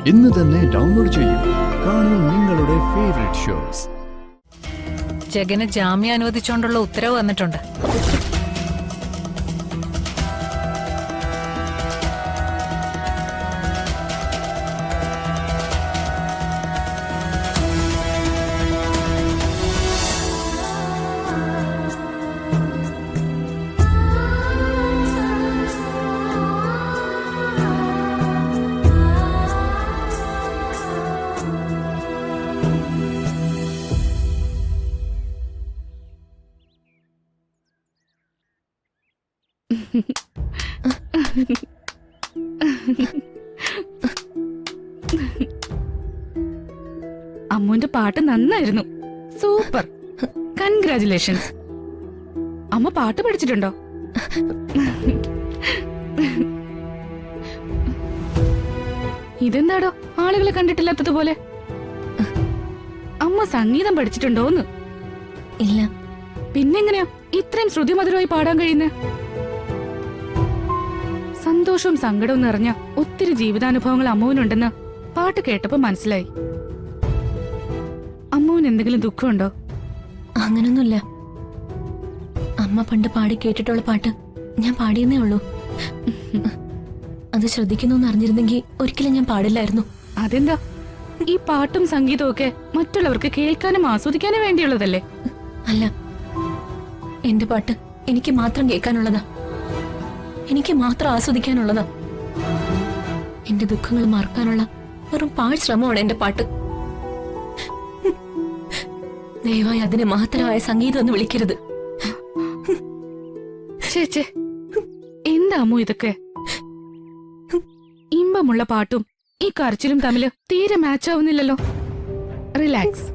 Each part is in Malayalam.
ഇന്ന് തന്നെ ഡൗൺലോഡ് ചെയ്യൂ. കാണൂ നിങ്ങളുടെ ഫേവറേറ്റ് ഷോസ്. ജഗന് ജാമ്യം അനുവദിച്ചുകൊണ്ടുള്ള ഉത്തരവ് വന്നിട്ടുണ്ട്. അമ്മുവിന്റെ പാട്ട് നന്നായിരുന്നു. Super, congratulations. അമ്മ പാട്ട് പഠിച്ചിട്ടുണ്ടോ? ഇതെന്താടോ ആളുകളെ കണ്ടിട്ടില്ലാത്തതുപോലെ? അമ്മ സംഗീതം പഠിച്ചിട്ടുണ്ടോന്ന്? ഇല്ല. പിന്നെങ്ങനെയാ ഇത്രയും ശ്രുതിമധുരമായി പാടാൻ കഴിയുന്നേ? സന്തോഷവും സങ്കടവും നിറഞ്ഞ ഒത്തിരി ജീവിതാനുഭവങ്ങൾ അമ്മുവിനുണ്ടെന്ന് പാട്ട് കേട്ടപ്പോ മനസ്സിലായി. അമ്മുവിന് എന്തെങ്കിലും ദുഃഖമുണ്ടോ? അങ്ങനൊന്നുമില്ല. അമ്മ പണ്ട് പാടി കേട്ടിട്ടുള്ള പാട്ട് ഞാൻ പാടിയെന്നേ ഉള്ളൂ. അത് ശ്രദ്ധിക്കുന്നു അറിഞ്ഞിരുന്നെങ്കിൽ ഒരിക്കലും ഞാൻ പാടില്ലായിരുന്നു. അതെന്താ? ഈ പാട്ടും സംഗീതവും ഒക്കെ മറ്റുള്ളവർക്ക് കേൾക്കാനും ആസ്വദിക്കാനും വേണ്ടിയുള്ളതല്ലേ? അല്ല, എന്റെ പാട്ട് എനിക്ക് മാത്രം കേൾക്കാനുള്ളതാ, എനിക്ക് മാത്രം ആസ്വദിക്കാനുള്ളതാ. എന്റെ ദുഃഖങ്ങൾ മറക്കാനുള്ള വെറും പാഴ് ശ്രമമാണ് എന്റെ പാട്ട്. ദയവായി അതിനെ മാത്രമായ സംഗീതം എന്ന് വിളിക്കരുത്. ചേച്ചേ, എന്താ അമ്മു ഇതൊക്കെ? ഇമ്പമുള്ള പാട്ടും ഈ കരച്ചിലും തമ്മില് തീരെ മാച്ച് ആവുന്നില്ലല്ലോ. റിലാക്സ്.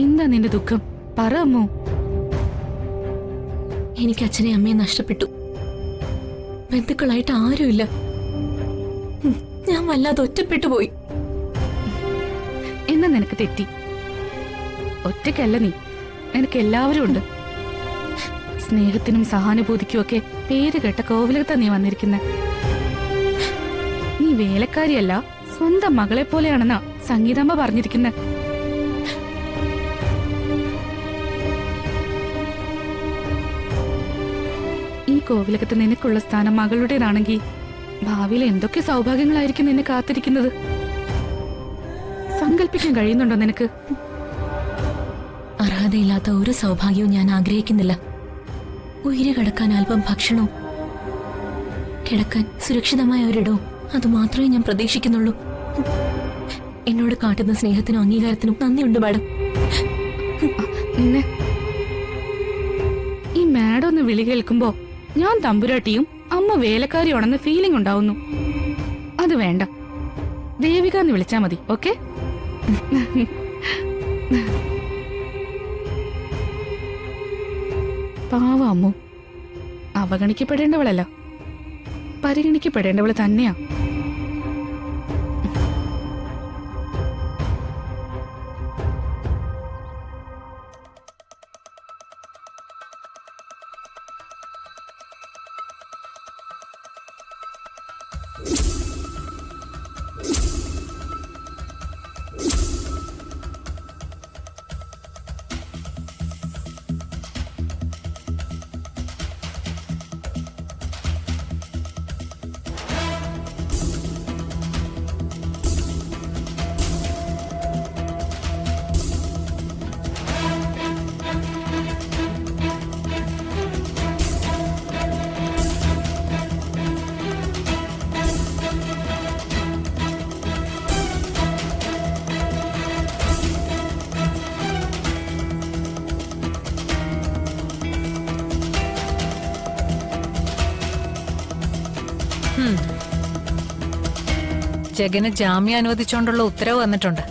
എന്താ നിന്റെ ദുഃഖം? പറ അമ്മു. എനിക്ക് അച്ഛനെ അമ്മയെ നഷ്ടപ്പെട്ടു. ബന്ധുക്കളായിട്ട് ആരുമില്ല. ഞാൻ വല്ലാതെ ഒറ്റപ്പെട്ടു പോയി. എന്നാ നിനക്ക് തെറ്റി. ഒറ്റയ്ക്കല്ല നീ, നിനക്ക് എല്ലാവരും ഉണ്ട്. സ്നേഹത്തിനും സഹാനുഭൂതിക്കും ഒക്കെ പേര് കേട്ട കോവിലകത്താ നീ വന്നിരിക്കുന്നെ. നീ വേലക്കാരിയല്ല, സ്വന്തം മകളെ പോലെയാണെന്നാ സംഗീതമ്മ പറഞ്ഞിരിക്കുന്നെ. ഈ കോവിലകത്ത് നിനക്കുള്ള സ്ഥാനം മകളുടേതാണെങ്കിൽ ഭാവിയിൽ എന്തൊക്കെ സൗഭാഗ്യങ്ങളായിരിക്കും നിന്നെ കാത്തിരിക്കുന്നത്? സങ്കല്പിക്കാൻ കഴിയുന്നുണ്ടോ നിനക്ക്? അർഹതയില്ലാത്ത ഒരു സൗഭാഗ്യവും ഞാൻ ആഗ്രഹിക്കുന്നില്ല. ഉയിര് കിടക്കാൻ അല്പം ഭക്ഷണവും കിടക്കാൻ സുരക്ഷിതമായ ഒരിടവും അതുമാത്രമേ ഞാൻ പ്രതീക്ഷിക്കുന്നുള്ളൂ. എന്നോട് കാട്ടുന്ന സ്നേഹത്തിനും അംഗീകാരത്തിനും നന്ദിയുണ്ട് മാഡം. നിന്നെ ഈ മാഡം ഒന്ന് വിളി കേൾക്കുമ്പോ ഞാൻ തമ്പുരാട്ടിയും അമ്മ വേലക്കാരിയാണെന്ന് ഫീലിംഗ് ഉണ്ടാവുന്നു. അത് വേണ്ട, ദേവിക എന്ന് വിളിച്ചാ മതി. ഓക്കെ? പാവ അമ്മു അവഗണിക്കപ്പെടേണ്ടവളല്ല, പരിഗണിക്കപ്പെടേണ്ടവള് തന്നെയാ. ജഗന് ജാമ്യം അനുവദിച്ചുകൊണ്ടുള്ള ഉത്തരവ് വന്നിട്ടുണ്ട്.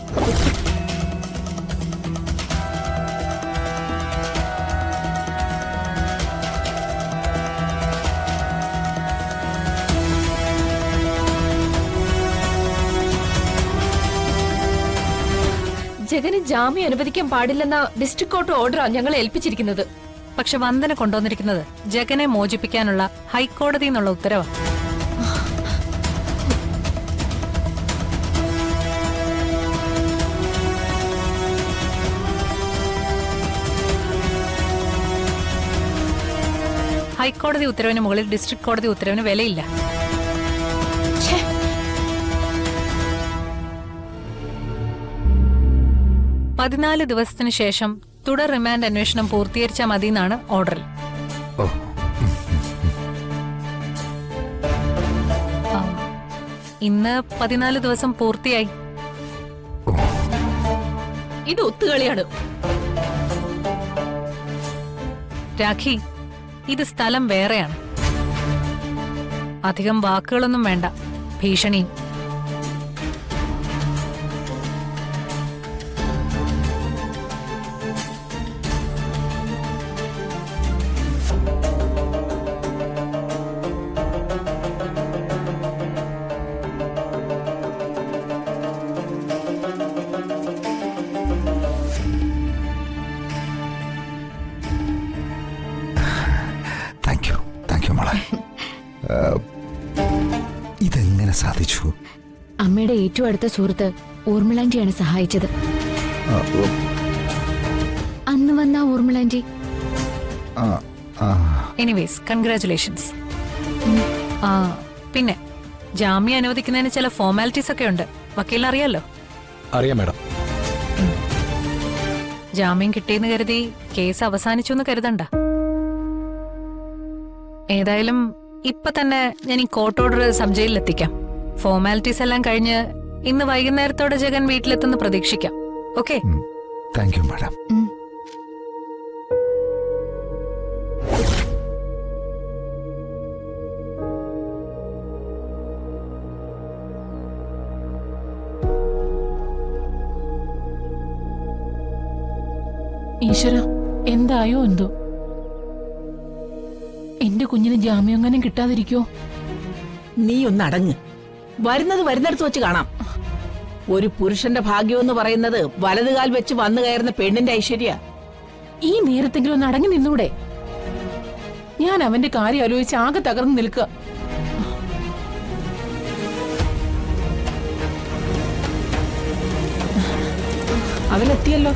ജഗന് ജാമ്യം അനുവദിക്കാൻ പാടില്ലെന്ന ഡിസ്ട്രിക്ട് കോർട്ട് ഓർഡറാണ് ഞങ്ങളെ ഏൽപ്പിച്ചിരിക്കുന്നത്. പക്ഷെ വന്ദന കൊണ്ടുവന്നിരിക്കുന്നത് ജഗനെ മോചിപ്പിക്കാനുള്ള ഹൈക്കോടതി എന്നുള്ള ഉത്തരവാണ്. ഹൈക്കോടതി ഉത്തരവിന് മുകളിൽ ഡിസ്ട്രിക്ട് കോടതി ഉത്തരവിന് വിലയില്ല. ഛേ, 14 ദിവസത്തിന് ശേഷം തുടർ റിമാൻഡ് അന്വേഷണം പൂർത്തീകരിച്ചാൽ മതിയെന്നാണ് ഓർഡറിൽ. ഓ ആ, ഇന്ന് 14 ദിവസം പൂർത്തിയായി. ഇത് ഒത്തുകളിയാണ്. രാഖി, ഇത് സ്ഥലം വേറെയാണ്. അധികം വാക്കുകളൊന്നും വേണ്ട, ഭീഷണിയും. താങ്ക് യു മോളെ. ഇതെങ്ങനെ സാധിച്ചു? അമ്മയുടെ ഏറ്റവും അടുത്ത സുഹൃത്ത് ഊർമിളാന്റിയാണ് സഹായിച്ചത്. അന്ന് വന്ന ഊർമിളാന്റി. Anyways, congratulations. പിന്നെ ജാമ്യം അനുവദിക്കുന്നതിന് ചില ഫോർമാലിറ്റീസ് ഒക്കെ ഉണ്ട്. വക്കീലിന് അറിയാലോ? അറിയാം മാഡം. ജാമ്യം കിട്ടിയെന്ന് കരുതി കേസ് അവസാനിച്ചു എന്ന് കരുതണ്ട. ഏതായാലും ഇപ്പൊ തന്നെ ഞാൻ ഈ കോർട്ട് ഓർഡർ സബ് ജയിലിൽ എത്തിക്കാം. ഫോർമാലിറ്റീസ് എല്ലാം കഴിഞ്ഞ് ഇന്ന് വൈകുന്നേരത്തോടെ ജഗൻ വീട്ടിലെത്തുന്ന പ്രതീക്ഷിക്കാം. ഓക്കെ? Thank you madam. ഈശ്വര, എന്തായോ എന്തോ. എന്റെ കുഞ്ഞിന് ജാമ്യം അങ്ങനെ കിട്ടാതിരിക്കോ? നീ ഒന്ന് അടങ്ങ്. വരുന്നത് വരുന്നിടത്ത് വെച്ച് കാണാം. ഒരു പുരുഷന്റെ ഭാഗ്യമെന്ന് പറയുന്നത് വലതുകാൽ വെച്ച് വന്നു കയറുന്ന പെണ്ണിന്റെ ഐശ്വര്യ. ഈ നേരത്തെങ്കിലും ഒന്ന് അടങ്ങി നിന്നൂടെ? ഞാൻ അവന്റെ കാര്യം ആലോചിച്ച് ആകെ തകർന്നു നിൽക്കുക. അവനെത്തിയല്ലോ.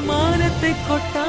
മാനത്തെ കൊട്ടാ